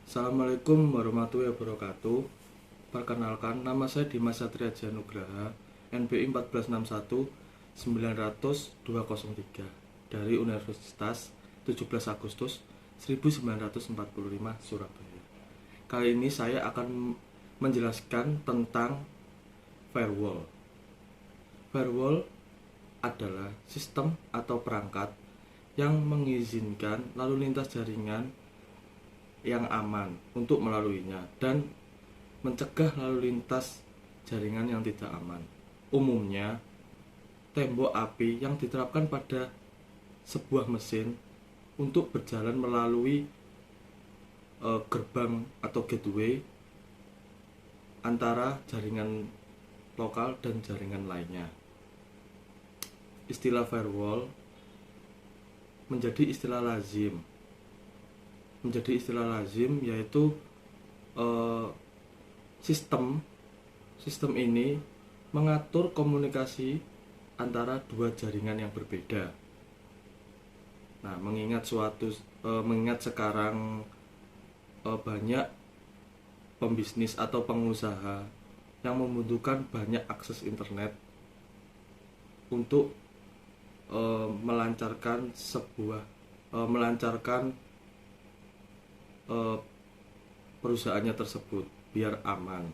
Assalamualaikum warahmatullahi wabarakatuh. Perkenalkan, nama saya Dimas Satria Nugraha, NPI 1419900-203 dari Universitas 17 Agustus 1945 Surabaya. Kali ini saya akan menjelaskan tentang firewall. Firewall adalah sistem atau perangkat yang mengizinkan lalu lintas jaringan yang aman untuk melaluinya dan mencegah lalu lintas jaringan yang tidak aman. Umumnya, tembok api yang diterapkan pada sebuah mesin untuk berjalan melalui gerbang atau gateway antara jaringan lokal dan jaringan lainnya. Istilah firewall menjadi istilah lazim yaitu sistem ini mengatur komunikasi antara dua jaringan yang berbeda. Nah, mengingat sekarang banyak pembisnis atau pengusaha yang membutuhkan banyak akses internet untuk melancarkan perusahaannya tersebut biar aman.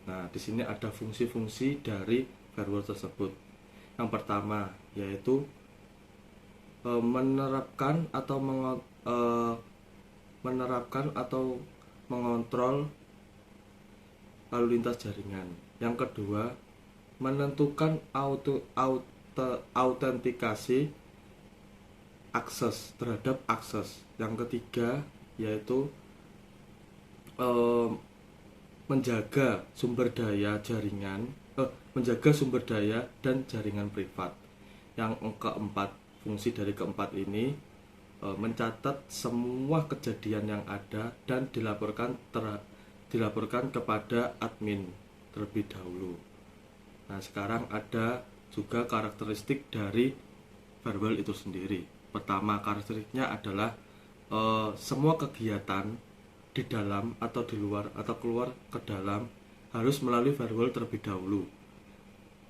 Nah, di sini ada fungsi-fungsi dari firewall tersebut. Yang pertama yaitu menerapkan atau mengontrol lalu lintas jaringan. Yang kedua, menentukan autentikasi akses terhadap akses. Yang ketiga yaitu menjaga sumber daya dan jaringan privat. Yang keempat, fungsi dari keempat ini mencatat semua kejadian yang ada dan dilaporkan kepada admin terlebih dahulu. Nah, sekarang ada juga karakteristik dari firewall itu sendiri. Pertama, karakteristiknya adalah semua kegiatan di dalam atau di luar atau keluar ke dalam harus melalui firewall terlebih dahulu.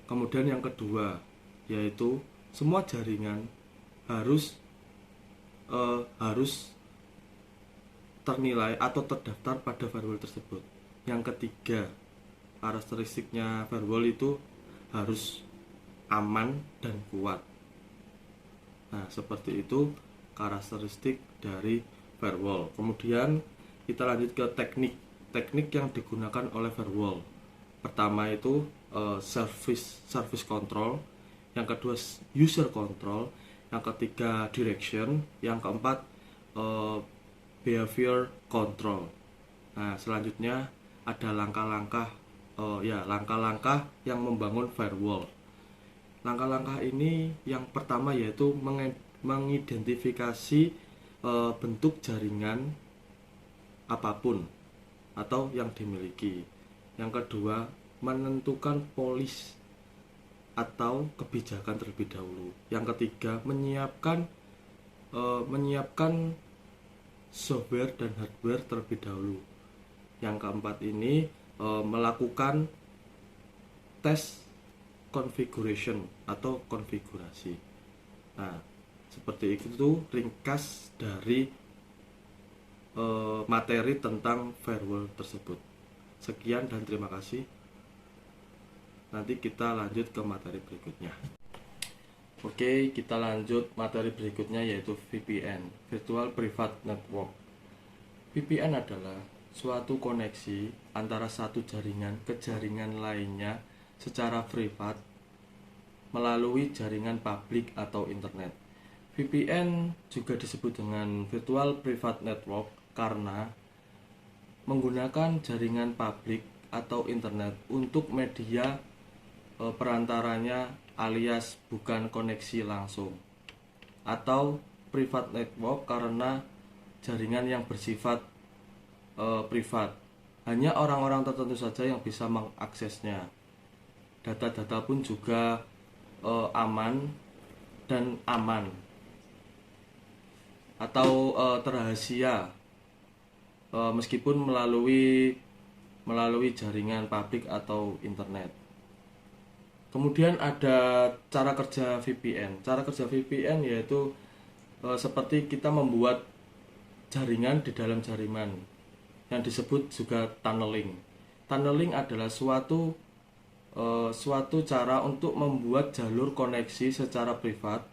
Kemudian yang kedua yaitu semua jaringan harus ternilai atau terdaftar pada firewall tersebut. Yang ketiga, karakteristiknya firewall itu harus aman dan kuat. Nah, seperti itu karakteristik dari firewall. Kemudian kita lanjut ke teknik yang digunakan oleh firewall. Pertama itu service control, yang kedua user control, yang ketiga direction, yang keempat behavior control. Nah, selanjutnya ada langkah-langkah yang membangun firewall. Langkah-langkah ini yang pertama yaitu mengidentifikasi bentuk jaringan apapun atau yang dimiliki. Yang kedua, menentukan polis atau kebijakan terlebih dahulu. Yang ketiga, menyiapkan software dan hardware terlebih dahulu. Yang keempat ini melakukan tes configuration atau konfigurasi. Nah, seperti itu ringkas dari materi tentang firewall tersebut. Sekian dan terima kasih. Nanti kita lanjut ke materi berikutnya. Oke, kita lanjut materi berikutnya yaitu VPN, Virtual Private Network. VPN adalah suatu koneksi antara satu jaringan ke jaringan lainnya secara privat melalui jaringan publik atau internet. VPN juga disebut dengan Virtual Private Network karena menggunakan jaringan publik atau internet untuk media perantaranya alias bukan koneksi langsung, atau private network karena jaringan yang bersifat privat. Hanya orang-orang tertentu saja yang bisa mengaksesnya. Data-data pun juga aman atau terrahasia meskipun melalui jaringan publik atau internet. Kemudian ada cara kerja VPN. Cara kerja VPN yaitu seperti kita membuat jaringan di dalam jaringan yang disebut juga tunneling. Tunneling adalah suatu cara untuk membuat jalur koneksi secara privat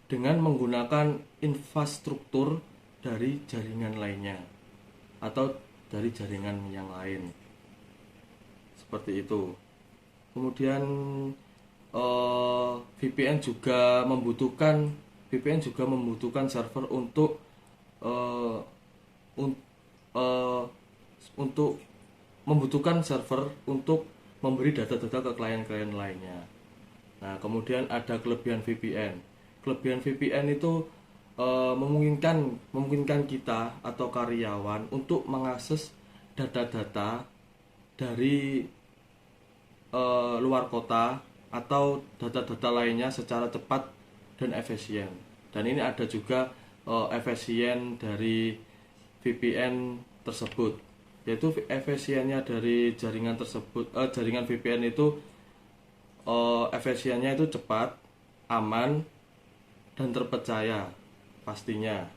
dengan menggunakan infrastruktur dari jaringan lainnya atau dari jaringan yang lain. Seperti itu. Kemudian VPN juga membutuhkan server untuk memberi data-data ke klien-klien lainnya. Nah, kemudian ada kelebihan VPN. Kelebihan VPN itu memungkinkan kita atau karyawan untuk mengakses data-data dari luar kota atau data-data lainnya secara cepat dan efisien. Dan ini ada juga efisien dari VPN tersebut, yaitu efisiennya dari jaringan VPN itu efisiennya itu cepat, aman, dan terpercaya pastinya.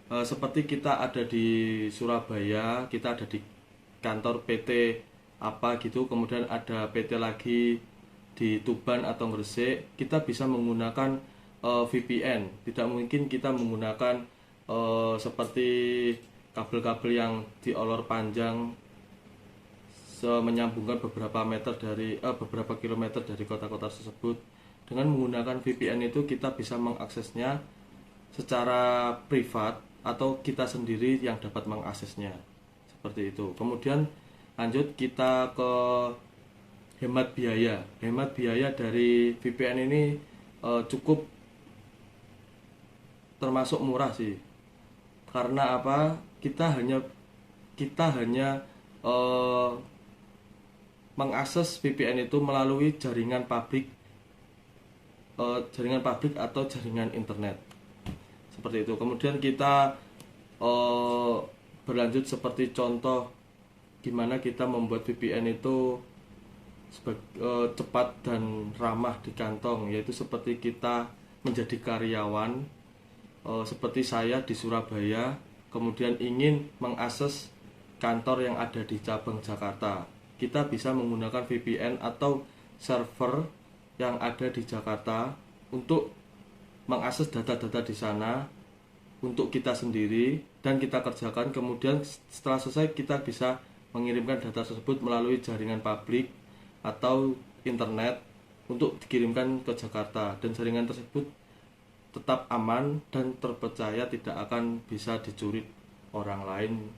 Seperti kita ada di Surabaya, kita ada di kantor PT apa gitu, kemudian ada PT lagi di Tuban atau Gresik, kita bisa menggunakan VPN. Tidak mungkin kita menggunakan seperti kabel-kabel yang diolor panjang menyambungkan beberapa kilometer dari kota-kota tersebut. Dengan menggunakan VPN itu kita bisa mengaksesnya secara privat atau kita sendiri yang dapat mengaksesnya. Seperti itu. Kemudian lanjut kita ke hemat biaya. Hemat biaya dari VPN ini cukup termasuk murah sih. Karena apa? Kita hanya mengakses VPN itu melalui jaringan publik atau jaringan internet. Seperti itu. Kemudian kita berlanjut seperti contoh gimana kita membuat VPN itu cepat dan ramah di kantong, yaitu seperti kita menjadi karyawan seperti saya di Surabaya, kemudian ingin mengakses kantor yang ada di cabang Jakarta. Kita bisa menggunakan VPN atau server yang ada di Jakarta untuk mengakses data-data di sana untuk kita sendiri dan kita kerjakan. Kemudian setelah selesai kita bisa mengirimkan data tersebut melalui jaringan publik atau internet untuk dikirimkan ke Jakarta, dan jaringan tersebut tetap aman dan terpercaya, tidak akan bisa dicuri orang lain.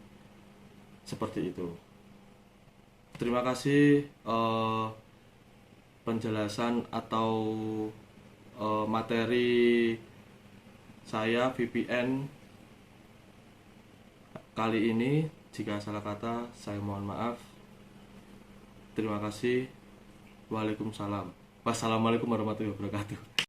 Seperti itu. Terima kasih penjelasan atau materi saya VPN kali ini. Jika salah kata, saya mohon maaf. Terima kasih. Waalaikumsalam. Wassalamualaikum warahmatullahi wabarakatuh.